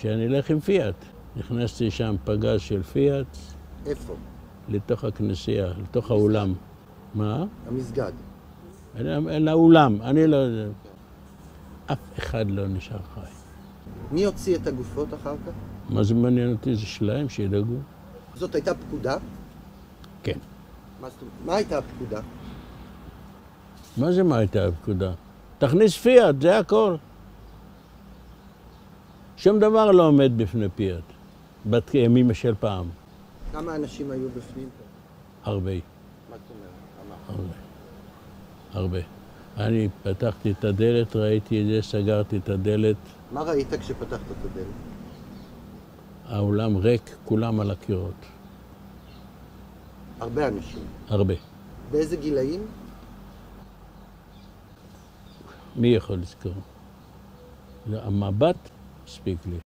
שאני אלך עם פיאט. נכנסתי שם פגז של פיאט. איפה? לתוך הכנסייה, לתוך האולם. מה? המסגד. לאולם, אני לא יודע. אף אחד לא נשאר חי. מי הוציא את הגופות אחר כך? מה זה מעניין אותי? זה שלהם, שידאגו. זאת הייתה פקודה? כן. מה הייתה הפקודה? מה זה מה הייתה הפקודה? תכניס פיאט, זה הכל. שום דבר לא עומד בפני פיאט, בימים של פעם. כמה אנשים היו בפנים פה? הרבה. מה זאת אומרת? הרבה. אני פתחתי את הדלת, ראיתי את זה, סגרתי את הדלת. מה ראית כשפתחת את הדלת? האולם ריק, כולם על הקירות. הרבה אנשים. הרבה. באיזה גילאים? מי יכול לזכור? המבט הספיק לי.